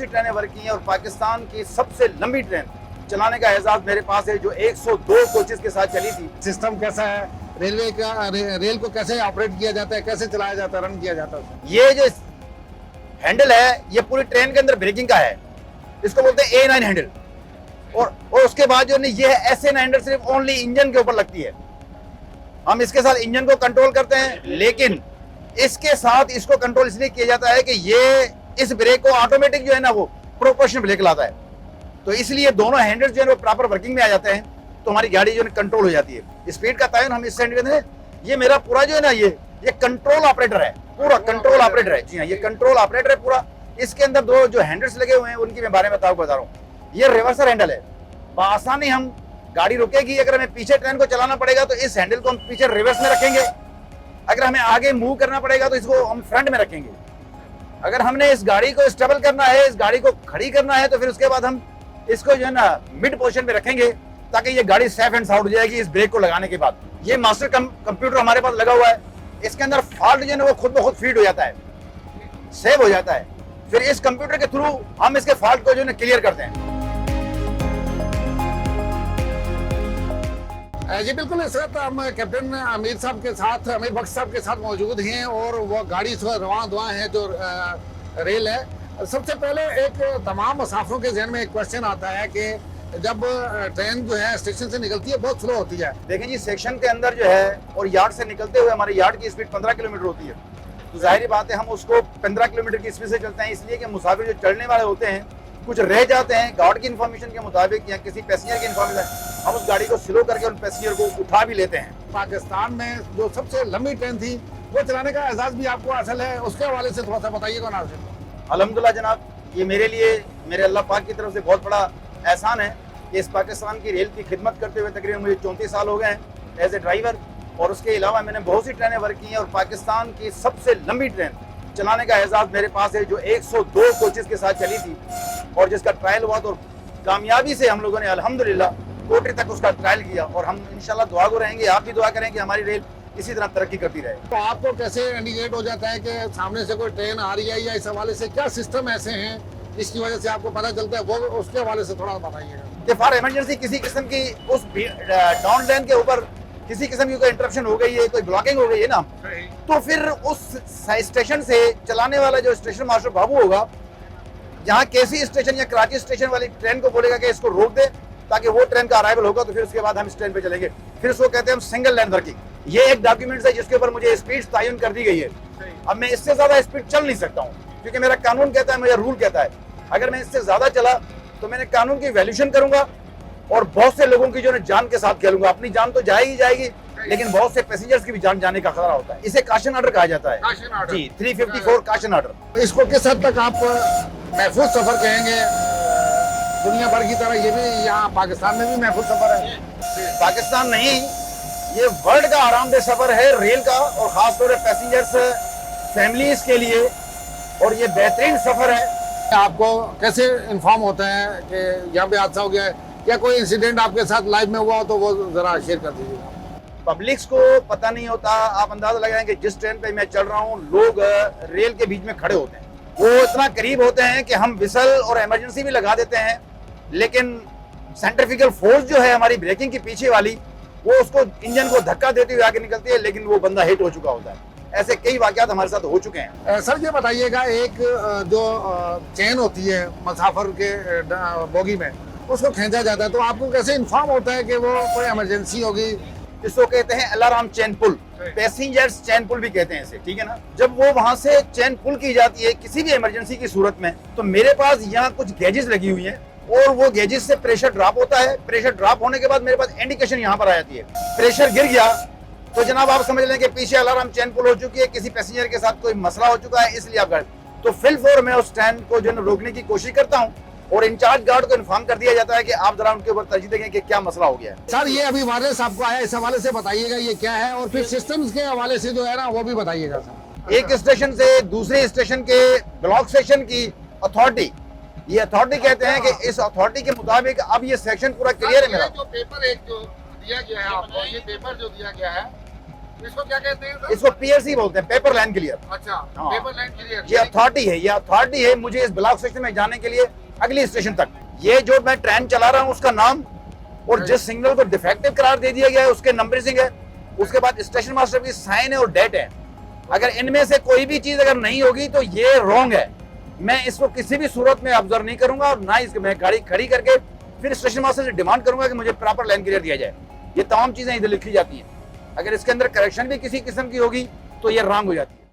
सी ट्रेनें वर्क की हैं और पाकिस्तान की सबसे लंबी ट्रेन चलाने का एजाज मेरे पास है, जो 102 कोचेस के साथ चली थी। सिस्टम कैसा है रेलवे का, रेल को कैसे ऑपरेट किया जाता है, कैसे चलाया जाता है, रन किया जाता है? ये जो हैंडल है ये पूरी ट्रेन के अंदर ब्रेकिंग का है, इसको बोलते हैं A9 हैंडल। और उसके बाद जो ये है SA9 हैंडल, सिर्फ ओनली इंजन के ऊपर लगती है। हम इसके साथ इंजन को कंट्रोल करते हैं, लेकिन इसके साथ इसको कंट्रोल इसलिए किया जाता है कि ये इस ब्रेक को ऑटोमेटिक जो है ना वो प्रोपोर्शनल ब्रेक लाता है, तो इसलिए दोनों हैंडल्स जो है वो प्रॉपर वर्किंग में आ जाते हैं, तो हमारी गाड़ी जो है कंट्रोल हो जाती है। स्पीड का तयन हम इस हैंडल के अंदर, ये मेरा पूरा जो है ना ये कंट्रोल ऑपरेटर है, पूरा कंट्रोल ऑपरेटर है। जी हाँ, ये कंट्रोल ऑपरेटर है पूरा। इसके अंदर दो जो हैंडल्स लगे हुए हैं उनकी मैं बारे में बता रहा हूँ। ये रिवर्सर हैंडल है, बआसानी हम गाड़ी रुकेगी, अगर हमें पीछे ट्रेन को चलाना पड़ेगा तो इस हैंडल को हम पीछे रिवर्स में रखेंगे, अगर हमें आगे मूव करना पड़ेगा तो इसको हम फ्रंट में रखेंगे। अगर हमने इस गाड़ी को स्टेबल करना है, इस गाड़ी को खड़ी करना है, तो फिर उसके बाद हम इसको जो है ना मिड पोजीशन में रखेंगे, ताकि ये गाड़ी सेफ एंड साउंड हो जाएगी इस ब्रेक को लगाने के बाद। ये मास्टर कंप्यूटर हमारे पास लगा हुआ है, इसके अंदर फॉल्ट जो है ना वो खुद ब खुद फीड हो जाता है, सेव हो जाता है, फिर इस कंप्यूटर के थ्रू हम इसके फॉल्ट को जो है ना क्लियर करते हैं। जी बिल्कुल, इस वक्त हम कैप्टन आमिर साहब के साथ, आमिर बख्श साहब के साथ मौजूद हैं और वो गाड़ी इस वक्त रवां दुआ है जो रेल है। सबसे पहले एक तमाम मुसाफिरों के जहन में एक क्वेश्चन आता है कि जब ट्रेन जो है स्टेशन से निकलती है बहुत स्लो होती है। देखें जी, सेक्शन के अंदर जो है और यार्ड से निकलते हुए हमारे यार्ड की स्पीड 15 किलोमीटर होती है, तो जाहिर बात है हम उसको 15 किलोमीटर की स्पीड से चलते हैं, इसलिए कि मुसाफिर जो चढ़ने वाले होते हैं कुछ रह जाते हैं, गार्ड की इन्फॉर्मेशन के मुताबिक या किसी पैसेंजर की इन्फॉर्मेशन, हम उस गाड़ी को स्लो करके उन पैसेंजर को उठा भी लेते हैं। पाकिस्तान में जो सबसे लंबी ट्रेन थी वो चलाने का एजाज भी आपको हासिल है, उसके हवाले से थोड़ा सा बताइएगा ना। अल्हम्दुलिल्लाह जनाब, ये मेरे लिए मेरे अल्लाह पाक की तरफ से बहुत बड़ा एहसान है कि इस पाकिस्तान की रेल की खिदमत करते हुए तकरीबन मुझे 34 साल हो गए हैं एज ए ड्राइवर, और उसके अलावा मैंने बहुत सी ट्रेनें वर्क की हैं, और पाकिस्तान की सबसे लंबी ट्रेन चलाने का एजाज मेरे पास है, जो 102 कोचेस के साथ चली थी और जिसका ट्रायल हुआ, तो कामयाबी से हम लोगों ने अल्हम्दुलिल्लाह कोटरी तक उसका ट्रायल किया, और हम इंशाल्लाह दुआ को रहेंगे, आप भी दुआ करें कि हमारी रेल इसी तरह तरक्की करती रहे। तो आपको कैसे इंडिकेट हो जाता है कि सामने से कोई ट्रेन आ रही है, या इस हवाले से क्या सिस्टम ऐसे हैं जिसकी वजह से आपको पता चलता है, वो उसके हवाले से थोड़ा बताइएगा। कि फॉर इमरजेंसी किसी किस्म की उस डाउन लाइन के ऊपर किसी किस्म की कोई इंटरप्शन हो गई है, कोई ब्लॉकिंग हो गई है ना, तो फिर उस स्टेशन से चलाने वाला जो स्टेशन मास्टर बाबू होगा, जहाँ केसी स्टेशन या कराची स्टेशन वाली ट्रेन को बोलेगा कि इसको रोक दे, ताकि वो ट्रेन का अराइवल होगा, तो फिर उसके बाद हम इस ट्रेन पे चलेंगे। फिर उसको कहते हैं हम सिंगल लाइन वर्किंग। ये एक डॉक्यूमेंट है जिसके ऊपर मुझे स्पीड तयन कर दी गई है। अब मैं इससे ज्यादा स्पीड चल नहीं सकता हूँ, क्योंकि मेरा कानून कहता है, मेरा रूल कहता है, अगर मैं इससे ज्यादा चला तो मैंने कानून की वैल्यूशन करूंगा और बहुत से लोगों की जो है जान के साथ खेलूंगा। अपनी जान तो जाएगी जाएगी, लेकिन बहुत से पैसेंजर्स की भी जान जाने का खतरा होता है। इसे काशन ऑर्डर कहा जाता है जी, 354 काशन ऑर्डर। इसको किस हद तक आप महफूज सफर कहेंगे? दुनिया भर की तरह ये भी यहाँ पाकिस्तान में भी महफूज सफर है? पाकिस्तान नहीं, ये वर्ल्ड का आरामदेह सफर है रेल का, और खासतौर पर पैसेंजर्स फैमिलीज के लिए, और ये बेहतरीन सफर है। आपको कैसे इन्फॉर्म होता है कि यहाँ पे हादसा हो गया है, या कोई इंसिडेंट आपके साथ लाइव में हुआ हो तो वो जरा शेयर कर दीजिए। पब्लिक्स को पता नहीं होता। आप अंदाजा लगाएं कि जिस ट्रेन पे मैं चल रहा हूँ, लोग रेल के बीच में खड़े होते हैं, वो इतना करीब होते हैं कि हम विसल और इमरजेंसी भी लगा देते हैं, लेकिन सेंट्रीफ्यूगल फोर्स जो है हमारी ब्रेकिंग की पीछे वाली, वो उसको इंजन को धक्का देते हुए आगे निकलती है, लेकिन वो बंदा हिट हो चुका होता है। ऐसे कई वाकयात हमारे साथ हो चुके हैं। सर ये बताइएगा, एक जो चेन होती है मुसाफिर के बोगी में, उसको खींचा जाता है, तो आपको कैसे इन्फॉर्म होता है कि वो कोई इमरजेंसी होगी? इसको कहते हैं अलार्म चेन पुल, पैसेंजर्स चेन पुल भी कहते हैं इसे, ठीक है ना। जब वो वहां से चेन पुल की जाती है किसी भी इमरजेंसी की सूरत में, तो मेरे पास यहाँ कुछ गेजेस लगी हुई हैं, और वो गेजेस से प्रेशर ड्रॉप होता है। प्रेशर ड्रॉप होने के बाद मेरे पास इंडिकेशन यहाँ पर आ जाती है। प्रेशर गिर गया तो जनाब आप समझ लें कि पीछे अलार्म चेन पुल हो चुकी है, किसी पैसेंजर के साथ कोई मसला हो चुका है, इसलिए आप गाड़ी, तो फिल फोर में उस ट्रेन को जो है रोकने की कोशिश करता हूँ, और इंचार्ज गार्ड को इन्फॉर्म कर दिया जाता है कि आप जरा उनके ऊपर तरजीह देंगे कि क्या मसला हो गया है। सर ये अभी वायरस आपको आया, इस हवाले से बताइएगा ये क्या है, और फिर सिस्टम्स के हवाले से जो है ना वो भी बताइएगा सर। एक स्टेशन से दूसरे स्टेशन के ब्लॉक सेक्शन की अथॉरिटी, ये अथॉरिटी कहते हैं कि इस अथॉरिटी के मुताबिक अब ये सेक्शन पूरा क्लियर है। मेरा जो पेपर एक जो दिया गया है आपको, ये पेपर जो दिया गया है, इसको क्या कहते हैं सर? इसको पीएलसी बोलते हैं, पेपर लाइन क्लियर। अच्छा, हाँ। Paper line clear. ये अथॉरिटी है, ये अथॉरिटी है मुझे इस ब्लॉक स्टेशन में जाने के लिए अगली स्टेशन तक। ये जो मैं ट्रेन चला रहा हूँ उसका नाम और जिस सिग्नल को डिफेक्टिव करार दे दिया गया है उसके नंबरिंग है, उसके बाद स्टेशन मास्टर की साइन है और डेट है। अगर इनमें से कोई भी चीज अगर नहीं होगी तो ये रॉन्ग है। मैं इसको किसी भी सूरत में ऑब्जर्व नहीं करूंगा और ना इसको मैं गाड़ी खड़ी करके फिर स्टेशन मास्टर से डिमांड करूंगा कि मुझे प्रॉपर लाइन क्लियर दिया जाए। ये तमाम चीजें इधर लिखी जाती हैं। अगर इसके अंदर करेक्शन भी किसी किस्म की होगी तो ये रॉन्ग हो जाती है।